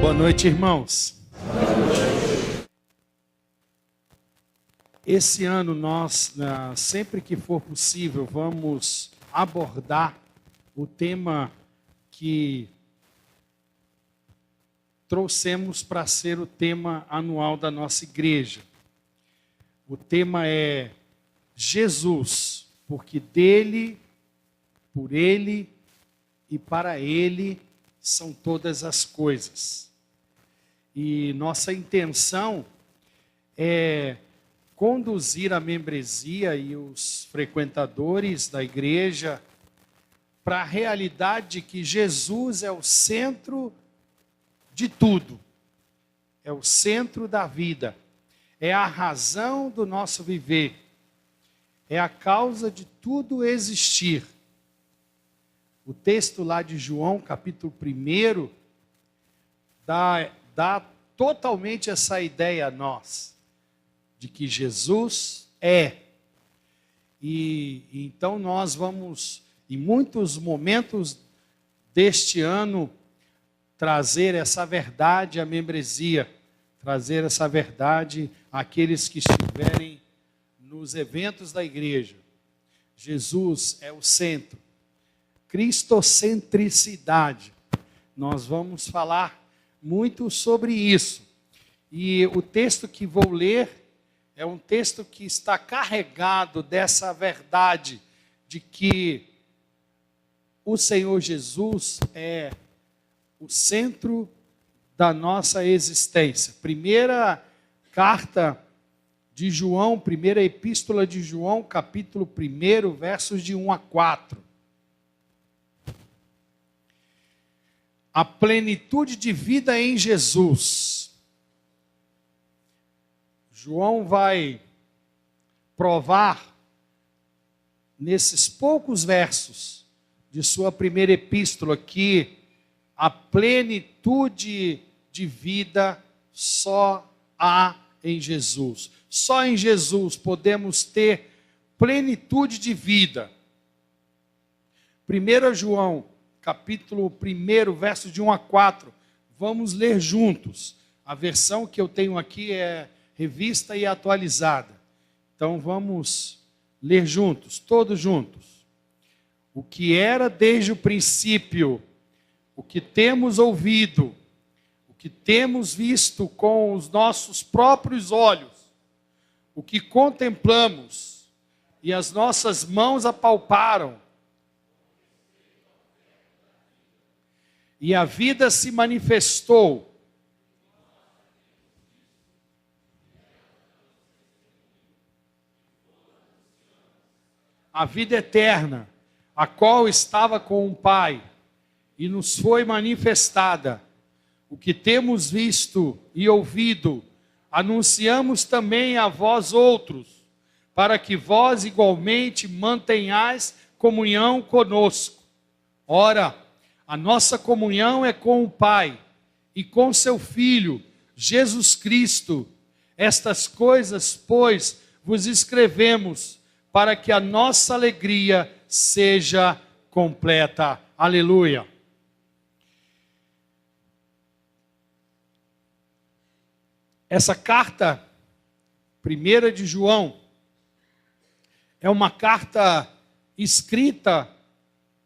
Boa noite, irmãos. Esse ano nós, sempre que for possível, vamos abordar o tema que trouxemos para ser o tema anual da nossa igreja. O tema é Jesus, porque dele, por ele e para ele são todas as coisas. E nossa intenção é conduzir a membresia e os frequentadores da igreja para a realidade de que Jesus é o centro de tudo, é o centro da vida, é a razão do nosso viver, é a causa de tudo existir. O texto lá de João, capítulo 1, dá totalmente essa ideia a nós, de que Jesus é. E então nós vamos, em muitos momentos deste ano, trazer essa verdade à membresia, trazer essa verdade àqueles que estiverem nos eventos da igreja. Jesus é o centro. Cristocentricidade. Nós vamos falar muito sobre isso. E o texto que vou ler é um texto que está carregado dessa verdade de que o Senhor Jesus é o centro da nossa existência. Primeira carta de João, primeira epístola de João, capítulo 1, versos de 1 a 4. A plenitude de vida em Jesus. João vai provar, nesses poucos versos de sua primeira epístola, que a plenitude de vida só há em Jesus. Só em Jesus podemos ter plenitude de vida. 1 João, capítulo 1, versos de 1 a 4. Vamos ler juntos. A versão que eu tenho aqui é revista e atualizada. Então vamos ler juntos, todos juntos. O que era desde o princípio, o que temos ouvido, o que temos visto com os nossos próprios olhos, o que contemplamos e as nossas mãos apalparam, e a vida se manifestou, a vida eterna, a qual estava com o Pai, e nos foi manifestada. O que temos visto e ouvido, anunciamos também a vós outros, para que vós igualmente mantenhais comunhão conosco. Ora, a nossa comunhão é com o Pai e com seu Filho, Jesus Cristo. Estas coisas, pois, vos escrevemos, para que a nossa alegria seja completa. Aleluia. Essa carta, 1 de João, é uma carta escrita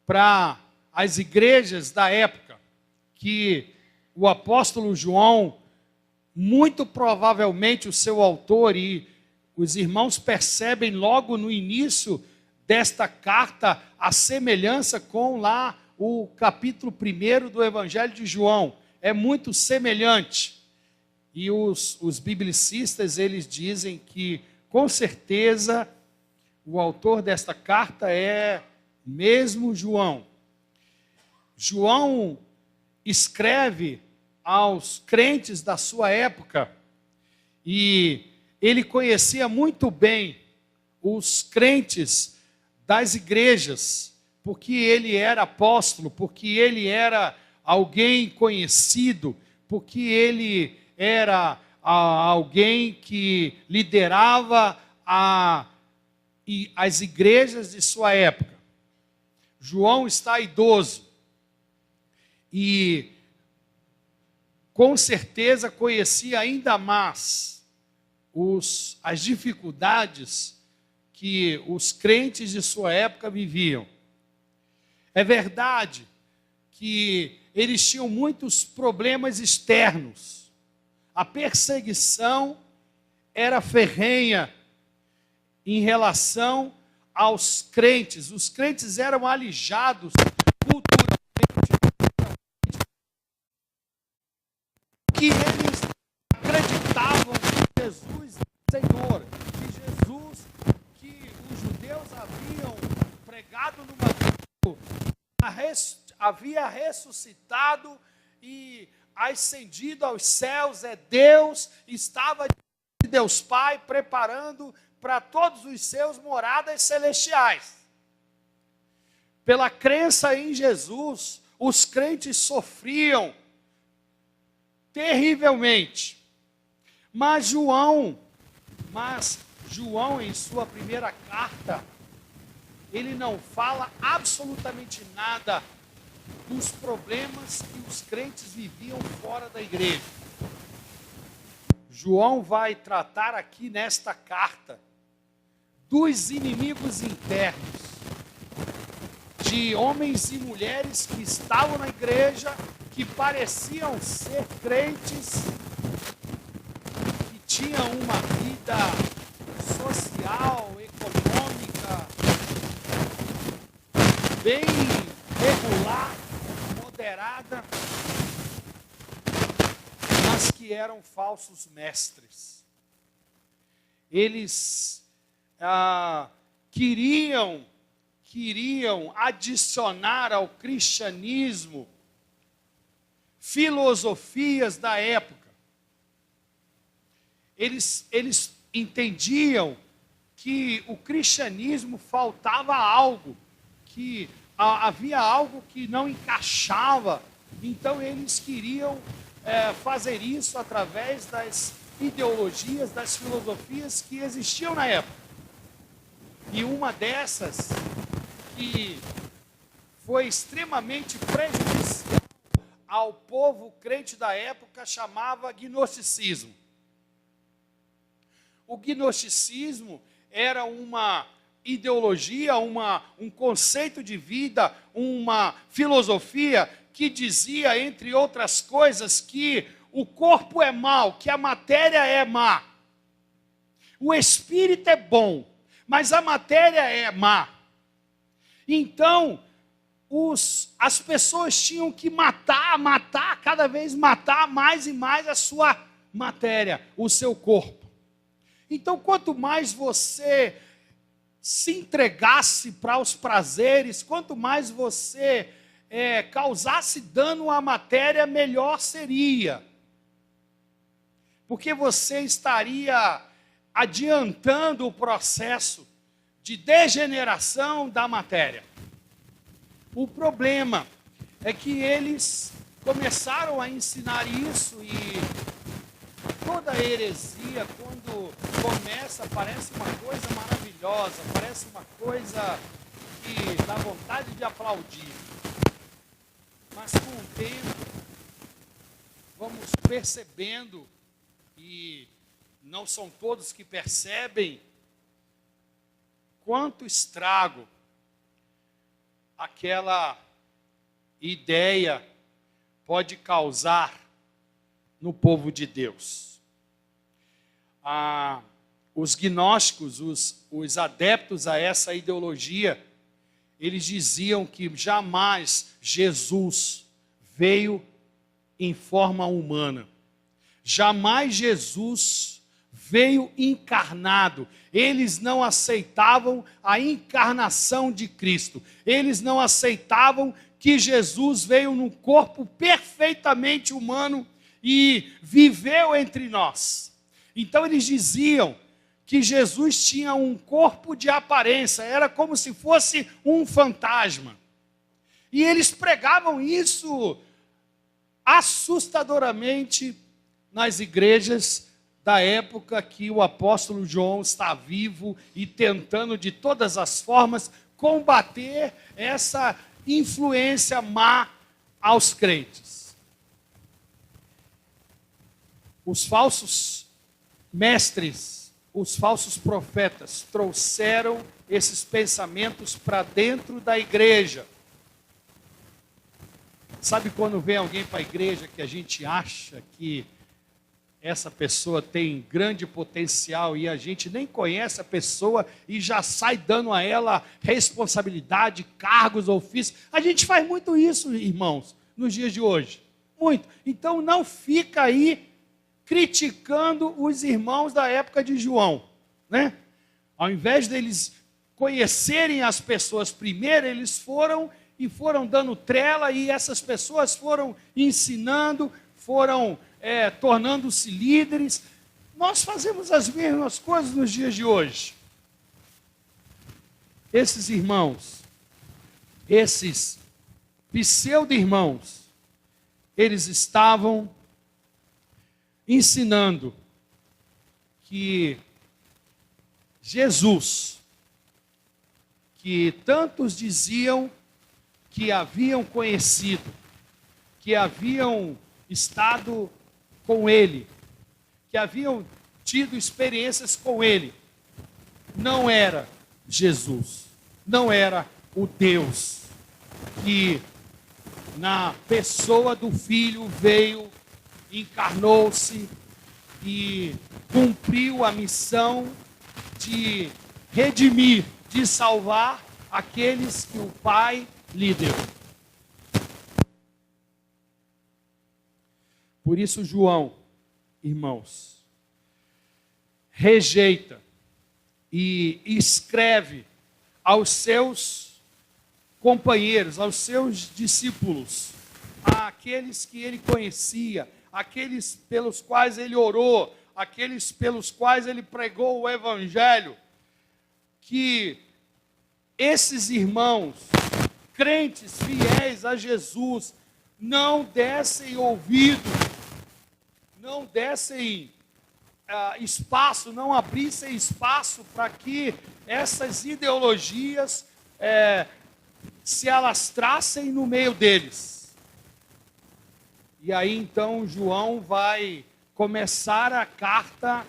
para as igrejas da época, que o apóstolo João, muito provavelmente o seu autor, e os irmãos percebem logo no início desta carta a semelhança com lá o capítulo 1 do Evangelho de João. É muito semelhante. E os biblicistas, eles dizem que, com certeza, o autor desta carta é mesmo João. João escreve aos crentes da sua época e ele conhecia muito bem os crentes das igrejas, porque ele era apóstolo, porque ele era alguém conhecido, porque ele era alguém que liderava e as igrejas de sua época. João está idoso e com certeza conhecia ainda mais as dificuldades que os crentes de sua época viviam. É verdade que eles tinham muitos problemas externos. A perseguição era ferrenha em relação aos crentes. Os crentes eram alijados culturalmente, que eles acreditavam que Jesus é Senhor, que Jesus, que os judeus haviam pregado numa havia ressuscitado e ascendido aos céus, Deus estava de Deus Pai preparando para todos os seus moradas celestiais. Pela crença em Jesus, os crentes sofriam terrivelmente. Mas João, em sua primeira carta, ele não fala absolutamente nada dos problemas que os crentes viviam fora da igreja. João vai tratar aqui nesta carta dos inimigos internos, de homens e mulheres que estavam na igreja, que pareciam ser crentes, que tinham uma vida social, econômica, bem regular, moderada, mas que eram falsos mestres. Eles queriam adicionar ao cristianismo filosofias da época. Eles entendiam que o cristianismo faltava algo, que havia algo que não encaixava. Então eles queriam fazer isso através das ideologias, das filosofias que existiam na época. E uma dessas que foi extremamente prejudicial ao povo crente da época chamava gnosticismo. O gnosticismo era uma ideologia, um conceito de vida, uma filosofia que dizia, entre outras coisas, que o corpo é mau, que a matéria é má. O espírito é bom, mas a matéria é má. Então, as pessoas tinham que matar, cada vez matar mais e mais a sua matéria, o seu corpo. Então, quanto mais você se entregasse para os prazeres, quanto mais você causasse dano à matéria, melhor seria. Porque você estaria adiantando o processo de degeneração da matéria. O problema é que eles começaram a ensinar isso e toda heresia, quando começa, parece uma coisa maravilhosa, parece uma coisa que dá vontade de aplaudir. Mas com o tempo, vamos percebendo, e não são todos que percebem, quanto estrago aquela ideia pode causar no povo de Deus. Os gnósticos, os adeptos a essa ideologia, eles diziam que jamais Jesus veio em forma humana. Jamais Jesus veio encarnado. Eles não aceitavam a encarnação de Cristo. Eles não aceitavam que Jesus veio num corpo perfeitamente humano e viveu entre nós. Então eles diziam que Jesus tinha um corpo de aparência, era como se fosse um fantasma. E eles pregavam isso assustadoramente nas igrejas da época que o apóstolo João está vivo e tentando de todas as formas combater essa influência má aos crentes. Os falsos mestres, os falsos profetas trouxeram esses pensamentos para dentro da igreja. Sabe quando vem alguém para a igreja que a gente acha que essa pessoa tem grande potencial e a gente nem conhece a pessoa e já sai dando a ela responsabilidade, cargos, ofícios? A gente faz muito isso, irmãos, nos dias de hoje. Muito. Então não fica aí criticando os irmãos da época de João, né? Ao invés deles conhecerem as pessoas primeiro, eles foram dando trela e essas pessoas foram ensinando, foram tornando-se líderes. Nós fazemos as mesmas coisas nos dias de hoje. Esses irmãos, esses pseudo-irmãos, eles estavam ensinando que Jesus, que tantos diziam que haviam conhecido, que haviam estado com ele, que haviam tido experiências com ele, não era Jesus, não era o Deus que na pessoa do Filho veio, encarnou-se e cumpriu a missão de redimir, de salvar aqueles que o Pai lhe deu. Por isso João, irmãos, rejeita e escreve aos seus companheiros, aos seus discípulos, àqueles que ele conhecia, aqueles pelos quais ele orou, aqueles pelos quais ele pregou o evangelho, que esses irmãos, crentes fiéis a Jesus, não dessem ouvido, não dessem espaço, não abrissem espaço para que essas ideologias se alastrassem no meio deles. E aí então João vai começar a carta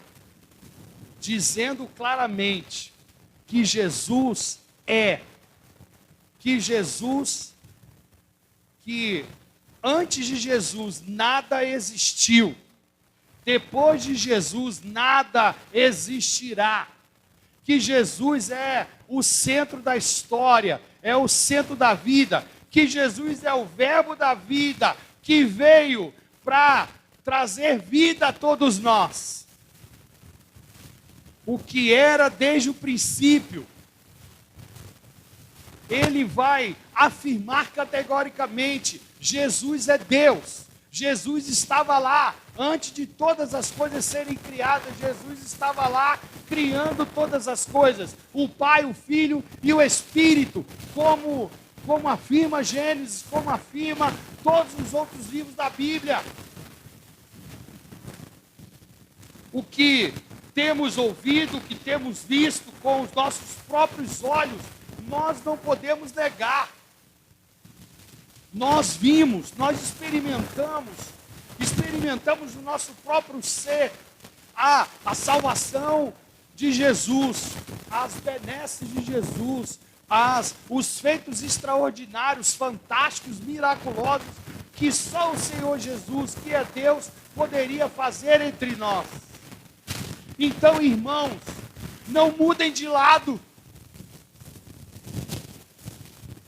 dizendo claramente que Jesus que antes de Jesus nada existiu, depois de Jesus nada existirá, que Jesus é o centro da história, é o centro da vida, que Jesus é o verbo da vida, que veio para trazer vida a todos nós. O que era desde o princípio, ele vai afirmar categoricamente: Jesus é Deus. Jesus estava lá antes de todas as coisas serem criadas. Jesus estava lá criando todas as coisas. O Pai, o Filho e o Espírito, como afirma Gênesis, como afirma todos os outros livros da Bíblia. O que temos ouvido, o que temos visto com os nossos próprios olhos, nós não podemos negar. Nós vimos, nós experimentamos no nosso próprio ser a salvação de Jesus, as benesses de Jesus, os feitos extraordinários, fantásticos, miraculosos, que só o Senhor Jesus, que é Deus, poderia fazer entre nós. Então, irmãos, não mudem de lado,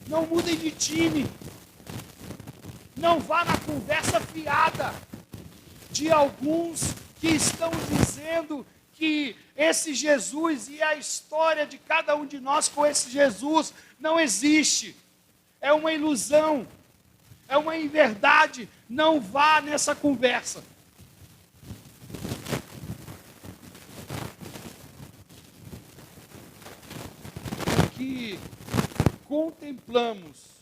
não mudem de time. Não vá na conversa fiada de alguns que estão dizendo que esse Jesus e a história de cada um de nós com esse Jesus não existe. É uma ilusão, é uma inverdade. Não vá nessa conversa. O que contemplamos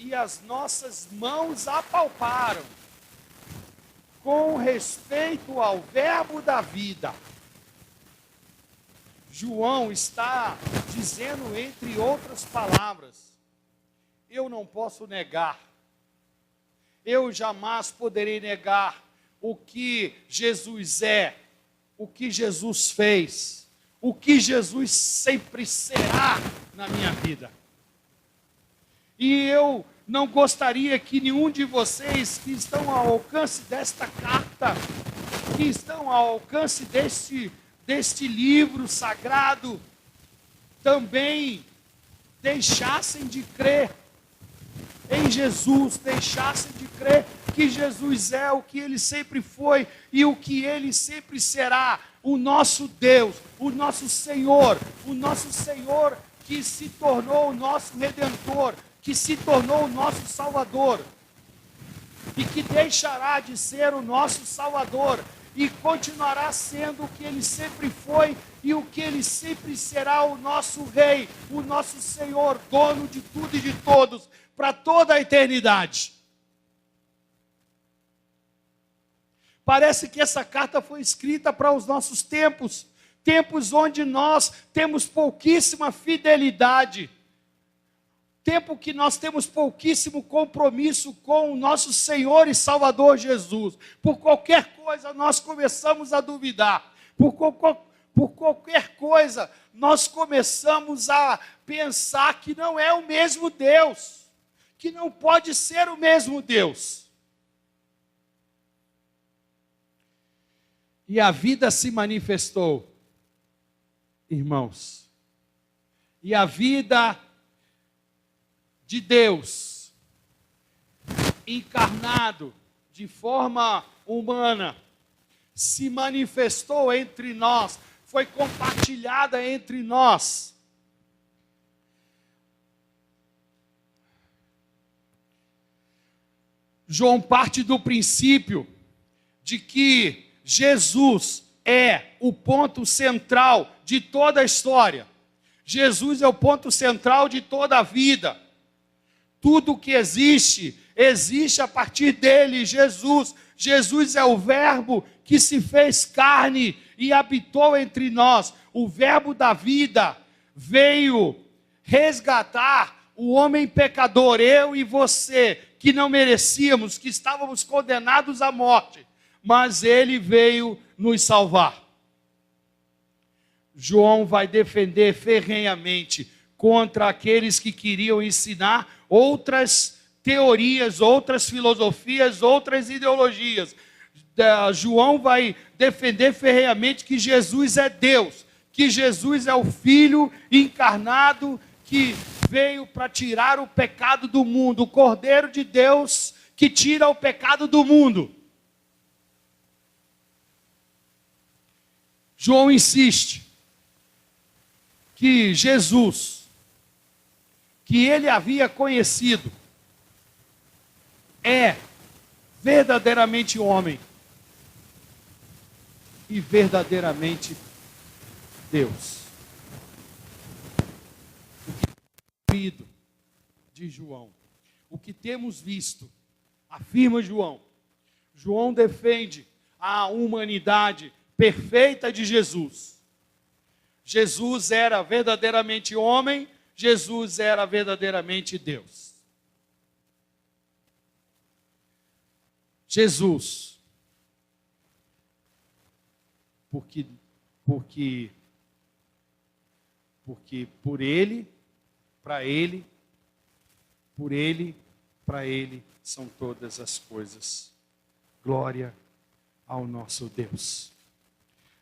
e as nossas mãos apalparam com respeito ao verbo da vida. João está dizendo, entre outras palavras, eu não posso negar, eu jamais poderei negar o que Jesus é, o que Jesus fez, o que Jesus sempre será na minha vida. E eu não gostaria que nenhum de vocês que estão ao alcance desta carta, que estão ao alcance deste livro sagrado, também deixassem de crer em Jesus, deixassem de crer que Jesus é o que Ele sempre foi e o que Ele sempre será, o nosso Deus, o nosso Senhor que se tornou o nosso Redentor, que se tornou o nosso Salvador, e que deixará de ser o nosso Salvador, e continuará sendo o que Ele sempre foi, e o que Ele sempre será, o nosso Rei, o nosso Senhor, dono de tudo e de todos, para toda a eternidade. Parece que essa carta foi escrita para os nossos tempos, tempos onde nós temos pouquíssima fidelidade, tempo que nós temos pouquíssimo compromisso com o nosso Senhor e Salvador Jesus. Por qualquer coisa nós começamos a duvidar, por qualquer coisa nós começamos a pensar que não é o mesmo Deus, que não pode ser o mesmo Deus. E a vida se manifestou, irmãos, e a vida de Deus, encarnado de forma humana, se manifestou entre nós, foi compartilhada entre nós. João parte do princípio de que Jesus é o ponto central de toda a história. Jesus é o ponto central de toda a vida. Tudo que existe, existe a partir dele, Jesus. Jesus é o verbo que se fez carne e habitou entre nós. O verbo da vida veio resgatar o homem pecador, eu e você, que não merecíamos, que estávamos condenados à morte. Mas ele veio nos salvar. João vai defender ferrenhamente contra aqueles que queriam ensinar outras teorias, outras filosofias, outras ideologias. João vai defender ferrenhamente que Jesus é Deus, que Jesus é o Filho encarnado que veio para tirar o pecado do mundo, o Cordeiro de Deus que tira o pecado do mundo. João insiste que Jesus, que ele havia conhecido, é verdadeiramente homem e verdadeiramente Deus. O que temos ouvido de João, o que temos visto, afirma João. João defende a humanidade perfeita de Jesus. Jesus era verdadeiramente homem, Jesus era verdadeiramente Deus. Jesus, porque por ele, para ele, por ele, para ele são todas as coisas. Glória ao nosso Deus.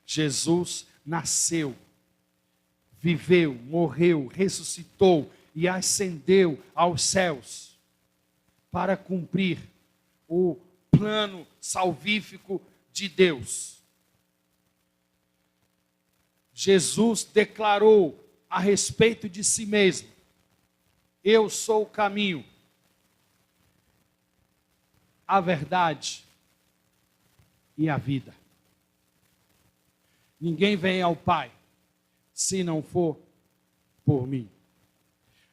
Jesus nasceu, viveu, morreu, ressuscitou e ascendeu aos céus para cumprir o plano salvífico de Deus. Jesus declarou a respeito de si mesmo: eu sou o caminho, a verdade e a vida. Ninguém vem ao Pai se não for por mim.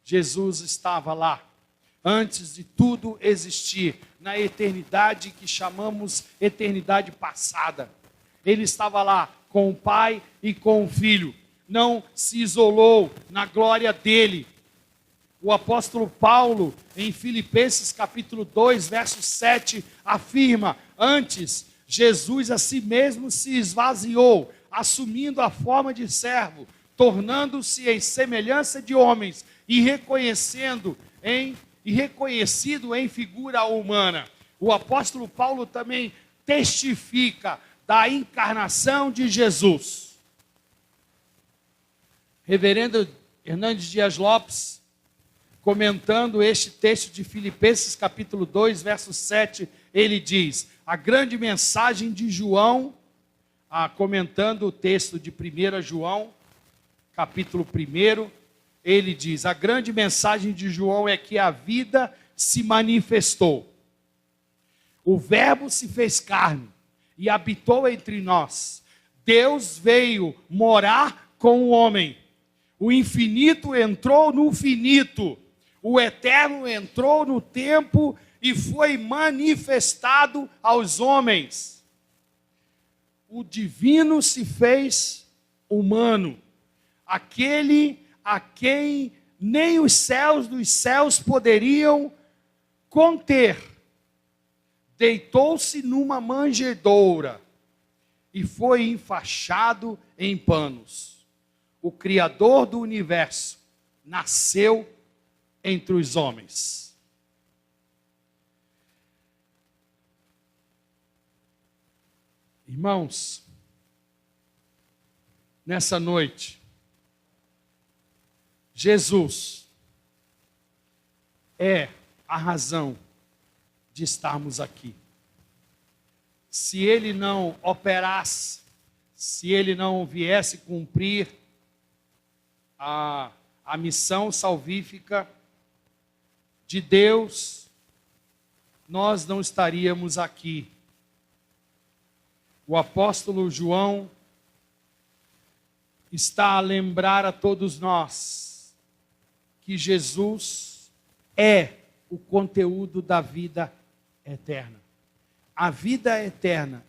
Jesus estava lá antes de tudo existir, na eternidade que chamamos eternidade passada. Ele estava lá com o Pai e com o Filho. Não se isolou na glória dele. O apóstolo Paulo, em Filipenses capítulo 2, verso 7, afirma: antes, Jesus a si mesmo se esvaziou, assumindo a forma de servo, tornando-se em semelhança de homens e reconhecido em figura humana. O apóstolo Paulo também testifica da encarnação de Jesus. Reverendo Hernandes Dias Lopes, comentando este texto de Filipenses capítulo 2, verso 7, ele diz: a grande mensagem de João, comentando o texto de 1 João, capítulo 1, ele diz: a grande mensagem de João é que a vida se manifestou. O Verbo se fez carne e habitou entre nós. Deus veio morar com o homem. O infinito entrou no finito. O eterno entrou no tempo e foi manifestado aos homens. O divino se fez humano. Aquele a quem nem os céus dos céus poderiam conter. Deitou-se numa manjedoura e foi enfaixado em panos. O Criador do universo nasceu entre os homens. Irmãos, nessa noite, Jesus é a razão de estarmos aqui. Se ele não operasse, se ele não viesse cumprir a missão salvífica de Deus, nós não estaríamos aqui. O apóstolo João está a lembrar a todos nós que Jesus é o conteúdo da vida eterna. A vida eterna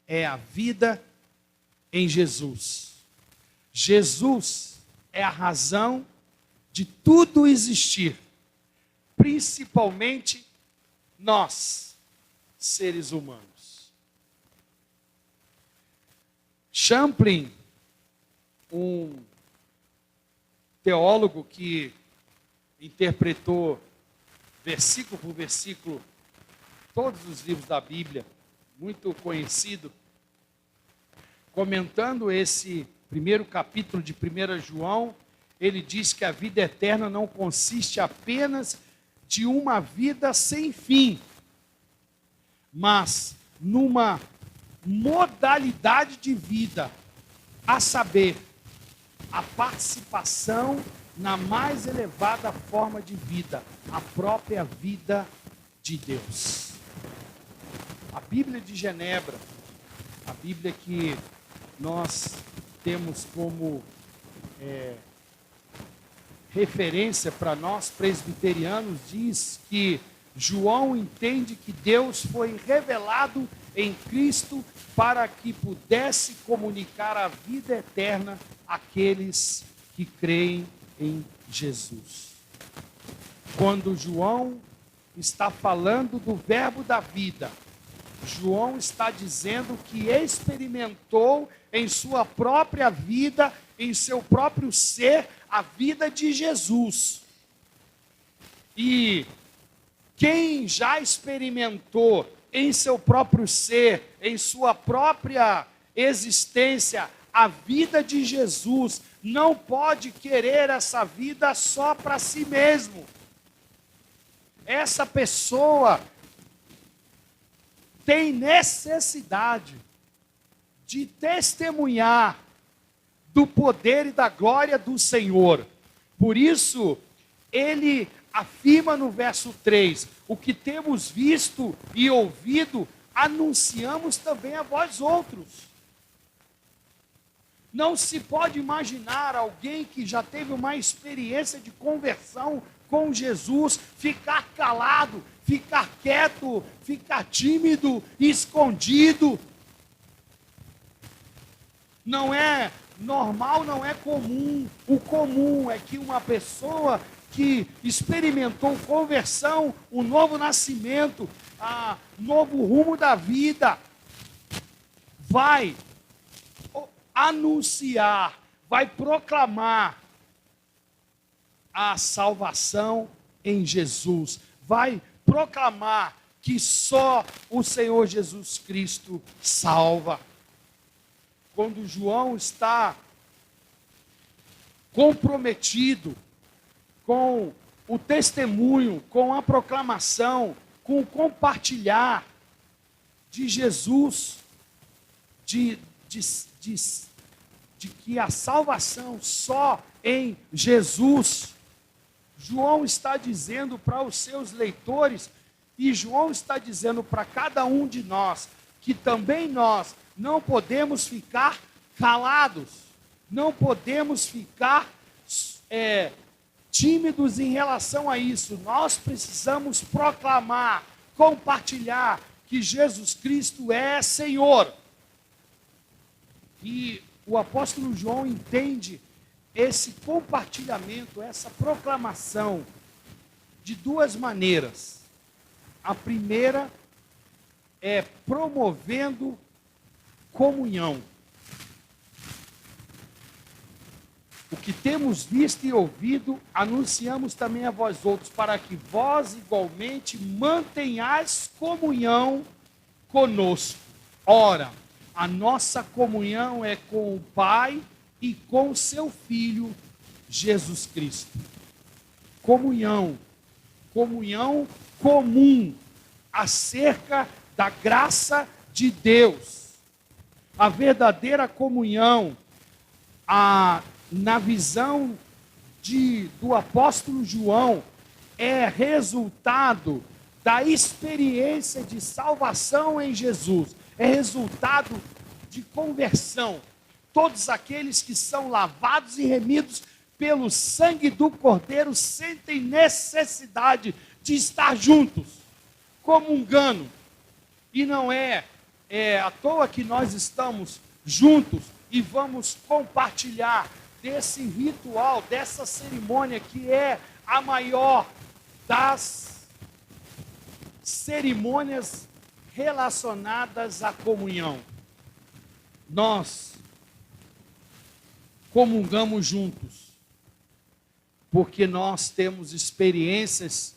é a vida em Jesus. Jesus é a razão de tudo existir, principalmente nós, seres humanos. Champlin, um teólogo que interpretou versículo por versículo todos os livros da Bíblia, muito conhecido, comentando esse primeiro capítulo de 1 João, ele diz que a vida eterna não consiste apenas de uma vida sem fim, mas numa modalidade de vida, a saber, a participação na mais elevada forma de vida, a própria vida de Deus. A Bíblia de Genebra, a Bíblia que nós temos como referência para nós presbiterianos, diz que João entende que Deus foi revelado em Cristo para que pudesse comunicar a vida eterna àqueles que creem em Jesus. Quando João está falando do verbo da vida, João está dizendo que experimentou em sua própria vida, em seu próprio ser, a vida de Jesus. E quem já experimentou em seu próprio ser, em sua própria existência, a vida de Jesus, não pode querer essa vida só para si mesmo. Essa pessoa tem necessidade de testemunhar do poder e da glória do Senhor. Por isso, ele afirma no verso 3, o que temos visto e ouvido, anunciamos também a vós outros. Não se pode imaginar alguém que já teve uma experiência de conversão com Jesus, ficar calado, ficar quieto, ficar tímido, escondido. Não é normal, não é comum. O comum é que uma pessoa que experimentou conversão, um novo nascimento, novo rumo da vida, vai anunciar, vai proclamar a salvação em Jesus, vai proclamar que só o Senhor Jesus Cristo salva. Quando João está comprometido com o testemunho, com a proclamação, com o compartilhar de Jesus, de que a salvação só em Jesus, João está dizendo para os seus leitores, e João está dizendo para cada um de nós, que também nós não podemos ficar calados, não podemos ficar tímidos em relação a isso. Nós precisamos proclamar, compartilhar que Jesus Cristo é Senhor. E o apóstolo João entende esse compartilhamento, essa proclamação, de duas maneiras. A primeira é promovendo comunhão. O que temos visto e ouvido, anunciamos também a vós outros, para que vós igualmente mantenhais comunhão conosco. Ora, a nossa comunhão é com o Pai e com o seu Filho, Jesus Cristo. Comunhão comum acerca da graça de Deus. A verdadeira comunhão, na visão do apóstolo João, é resultado da experiência de salvação em Jesus. É resultado de conversão. Todos aqueles que são lavados e remidos pelo sangue do Cordeiro sentem necessidade de estar juntos, comungando. E não é à toa que nós estamos juntos e vamos compartilhar desse ritual, dessa cerimônia que é a maior das cerimônias relacionadas à comunhão. Nós comungamos juntos, porque nós temos experiências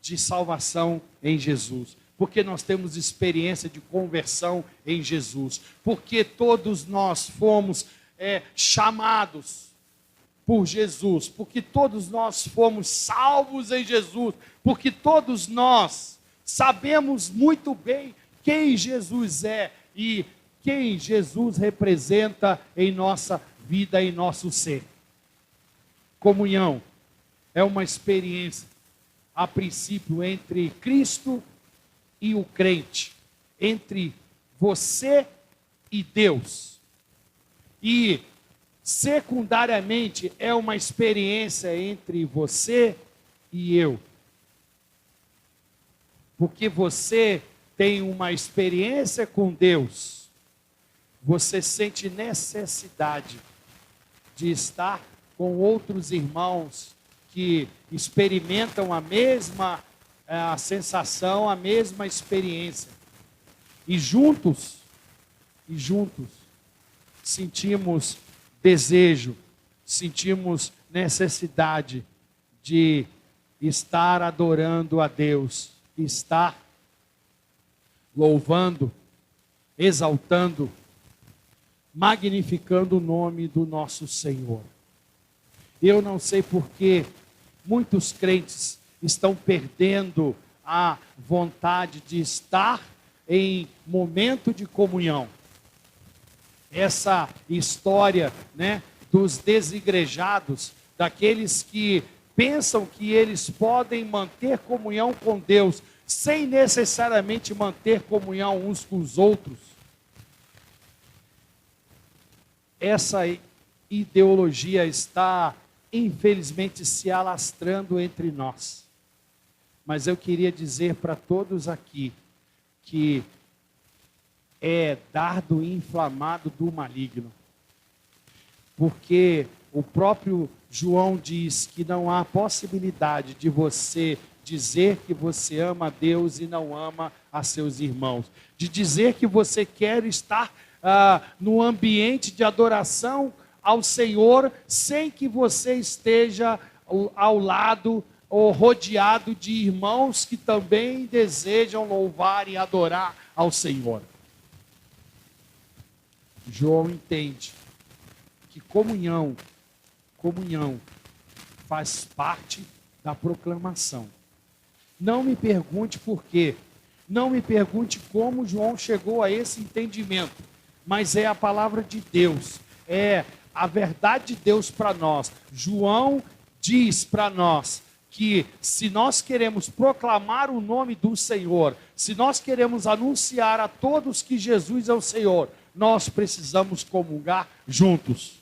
de salvação em Jesus, porque nós temos experiência de conversão em Jesus, porque todos nós fomos chamados por Jesus, porque todos nós fomos salvos em Jesus, porque todos nós sabemos muito bem quem Jesus é e quem Jesus representa em nossa vida, em nosso ser. Comunhão é uma experiência, a princípio, entre Cristo e o crente, entre você e Deus. E, secundariamente, é uma experiência entre você e eu. Porque você tem uma experiência com Deus, você sente necessidade de estar com outros irmãos que experimentam a mesma sensação, a mesma experiência. E juntos sentimos desejo, sentimos necessidade de estar adorando a Deus, estar louvando, exaltando, magnificando o nome do nosso Senhor. Eu não sei por que muitos crentes estão perdendo a vontade de estar em momento de comunhão. Essa história, dos desigrejados, daqueles que pensam que eles podem manter comunhão com Deus sem necessariamente manter comunhão uns com os outros. Essa ideologia está infelizmente, se alastrando entre nós. Mas eu queria dizer para todos aqui que é dardo inflamado do maligno. Porque o próprio João diz que não há possibilidade de você dizer que você ama a Deus e não ama a seus irmãos. De dizer que você quer estar no ambiente de adoração ao Senhor sem que você esteja ao lado ou rodeado de irmãos que também desejam louvar e adorar ao Senhor. João entende que comunhão faz parte da proclamação. Não me pergunte por quê. Não me pergunte como João chegou a esse entendimento. Mas é a palavra de Deus. É a verdade de Deus para nós. João diz para nós que se nós queremos proclamar o nome do Senhor, se nós queremos anunciar a todos que Jesus é o Senhor, nós precisamos comungar juntos.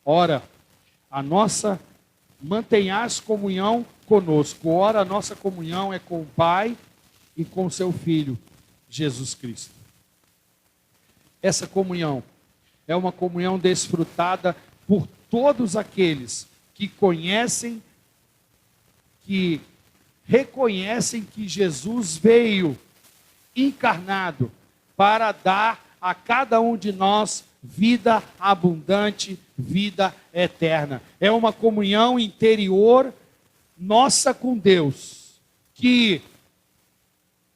Ora, mantenhais comunhão conosco. Ora, a nossa comunhão é com o Pai e com seu Filho, Jesus Cristo. Essa comunhão é uma comunhão desfrutada por todos aqueles que conhecem, que reconhecem que Jesus veio encarnado para dar a cada um de nós vida abundante, vida eterna. É uma comunhão interior nossa com Deus, que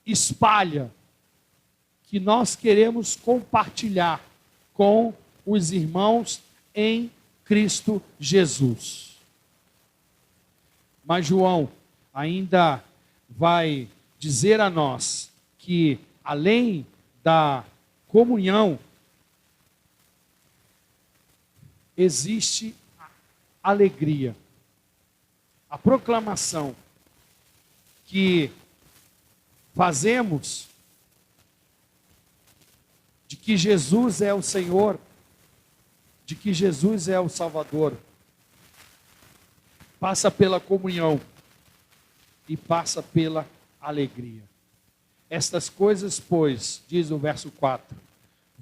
espalha, que nós queremos compartilhar com os irmãos em Cristo Jesus. Mas João ainda vai dizer a nós que, além da comunhão, existe alegria. A proclamação que fazemos de que Jesus é o Senhor, de que Jesus é o Salvador, passa pela comunhão e passa pela alegria. Estas coisas, pois, diz o verso 4,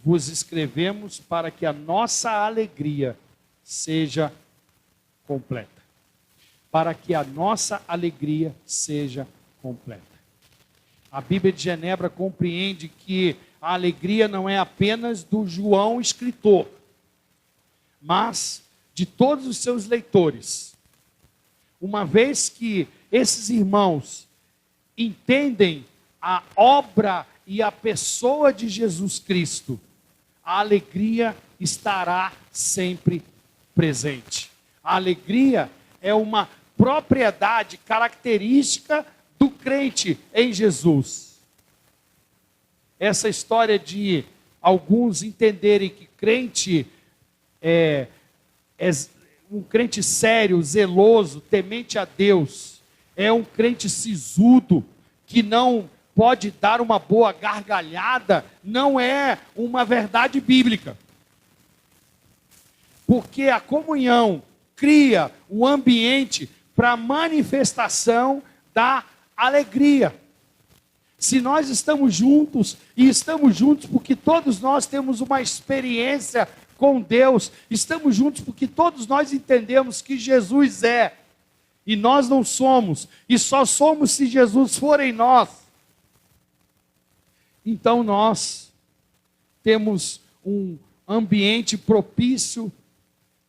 vos escrevemos para que a nossa alegria seja completa. Para que a nossa alegria seja completa. A Bíblia de Genebra compreende que a alegria não é apenas do João escritor, mas de todos os seus leitores. Uma vez que esses irmãos entendem a obra e a pessoa de Jesus Cristo, a alegria estará sempre presente. A alegria é uma propriedade característica do crente em Jesus. Essa história de alguns entenderem que crente é um crente sério, zeloso, temente a Deus, é um crente sisudo, que não pode dar uma boa gargalhada, não é uma verdade bíblica. Porque a comunhão cria o ambiente para a manifestação da alegria. Se nós estamos juntos, e estamos juntos porque todos nós temos uma experiência com Deus, estamos juntos porque todos nós entendemos que Jesus é, e nós não somos, e só somos se Jesus for em nós. Então nós temos um ambiente propício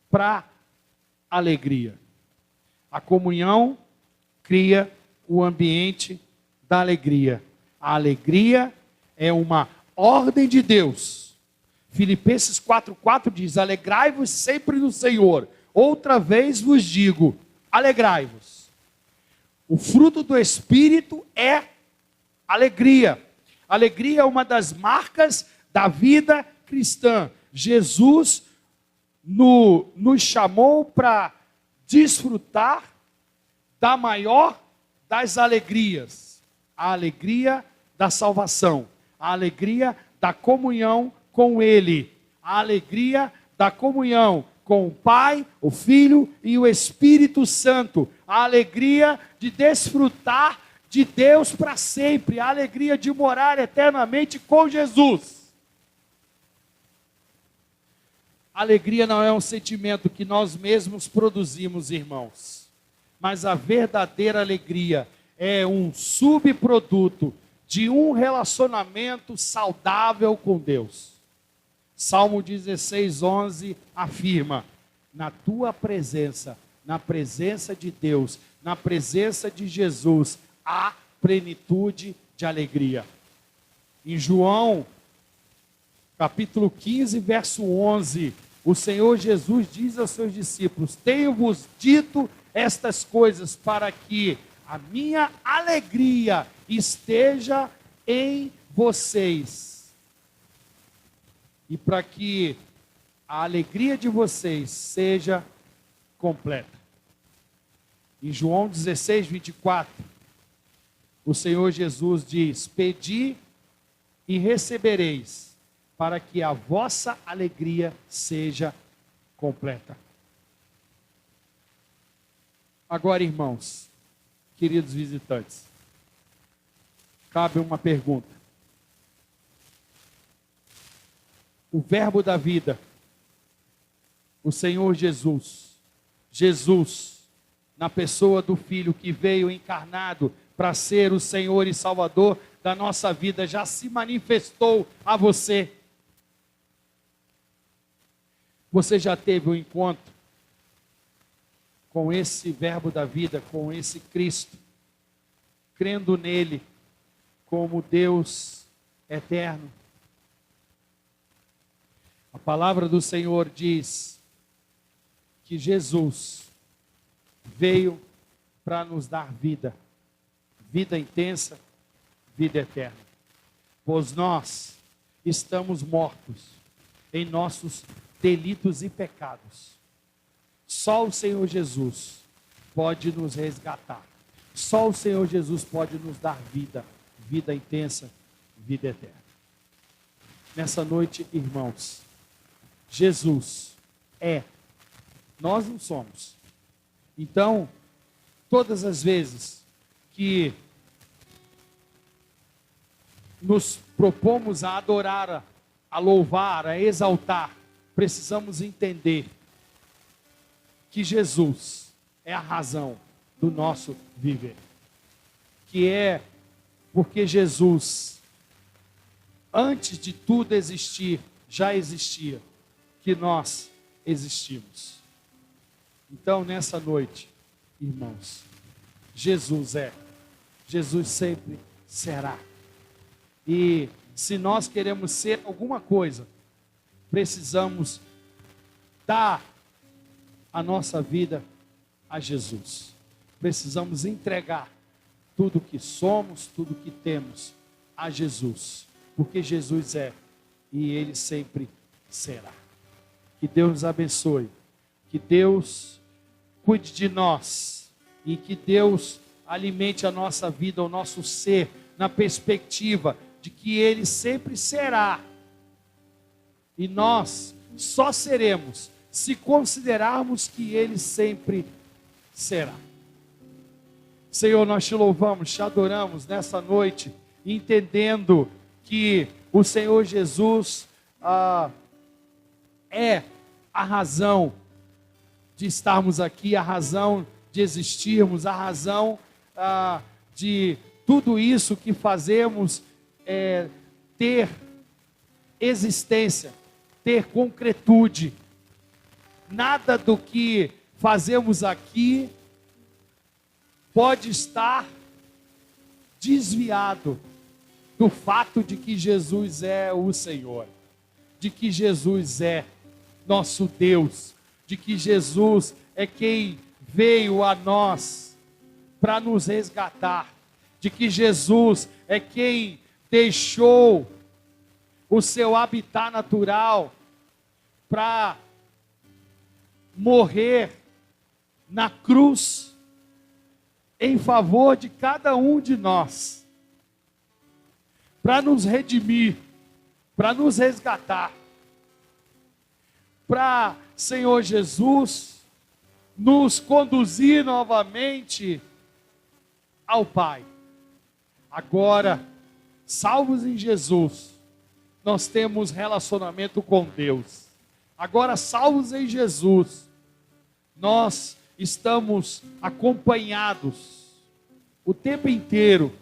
para alegria. A comunhão cria o ambiente da alegria. A alegria é uma ordem de Deus. Filipenses 4:4 diz: alegrai-vos sempre no Senhor. Outra vez vos digo, alegrai-vos. O fruto do Espírito é alegria. Alegria é uma das marcas da vida cristã. Jesus nos chamou para desfrutar da maior das alegrias. A alegria da salvação. A alegria da comunhão com Ele. A alegria da comunhão com o Pai, o Filho e o Espírito Santo. A alegria de desfrutar de Deus para sempre, a alegria de morar eternamente com Jesus. Alegria não é um sentimento que nós mesmos produzimos, irmãos, mas a verdadeira alegria é um subproduto de um relacionamento saudável com Deus. Salmo 16:11 afirma: na tua presença, na presença de Deus, na presença de Jesus, há plenitude de alegria. Em João, capítulo 15, verso 11, o Senhor Jesus diz aos seus discípulos: tenho-vos dito estas coisas para que a minha alegria esteja em vocês e para que a alegria de vocês seja completa. Em João 16:24, o Senhor Jesus diz: pedi e recebereis, para que a vossa alegria seja completa. Agora, irmãos, queridos visitantes, cabe uma pergunta. O verbo da vida, o Senhor Jesus, na pessoa do Filho que veio encarnado para ser o Senhor e Salvador da nossa vida, já se manifestou a você. Você já teve um encontro com esse verbo da vida, com esse Cristo, crendo nele como Deus eterno? A palavra do Senhor diz que Jesus veio para nos dar vida, vida intensa, vida eterna. Pois nós estamos mortos em nossos delitos e pecados. Só o Senhor Jesus pode nos resgatar. Só o Senhor Jesus pode nos dar vida, vida intensa, vida eterna. Nessa noite, irmãos, Jesus é, nós não somos. Então, todas as vezes que nos propomos a adorar, a louvar, a exaltar, precisamos entender que Jesus é a razão do nosso viver. Que é porque Jesus, antes de tudo existir, já existia, que nós existimos. Então, nessa noite, irmãos, Jesus é, Jesus sempre será. E se nós queremos ser alguma coisa, precisamos dar a nossa vida a Jesus. Precisamos entregar tudo que somos, tudo que temos a Jesus. Porque Jesus é e Ele sempre será. Que Deus nos abençoe. Que Deus cuide de nós. E que Deus alimente a nossa vida, o nosso ser, na perspectiva de que Ele sempre será. E nós só seremos se considerarmos que Ele sempre será. Senhor, nós te louvamos, te adoramos nessa noite, entendendo que o Senhor Jesus é a razão de estarmos aqui, a razão de existirmos, a razão de tudo isso que fazemos ter existência, ter concretude. Nada do que fazemos aqui pode estar desviado do fato de que Jesus é o Senhor, de que Jesus é nosso Deus, de que Jesus é quem veio a nós para nos resgatar, de que Jesus é quem deixou o seu habitat natural para morrer na cruz em favor de cada um de nós, para nos redimir, para nos resgatar. para, Senhor Jesus, nos conduzir novamente ao Pai. Agora, salvos em Jesus, nós temos relacionamento com Deus. Agora, salvos em Jesus, nós estamos acompanhados o tempo inteiro,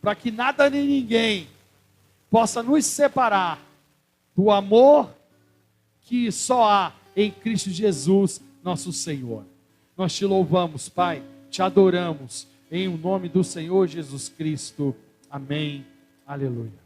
para que nada nem ninguém possa nos separar do amor que só há em Cristo Jesus, nosso Senhor. Nós te louvamos, Pai, te adoramos, em o nome do Senhor Jesus Cristo. Amém. Aleluia.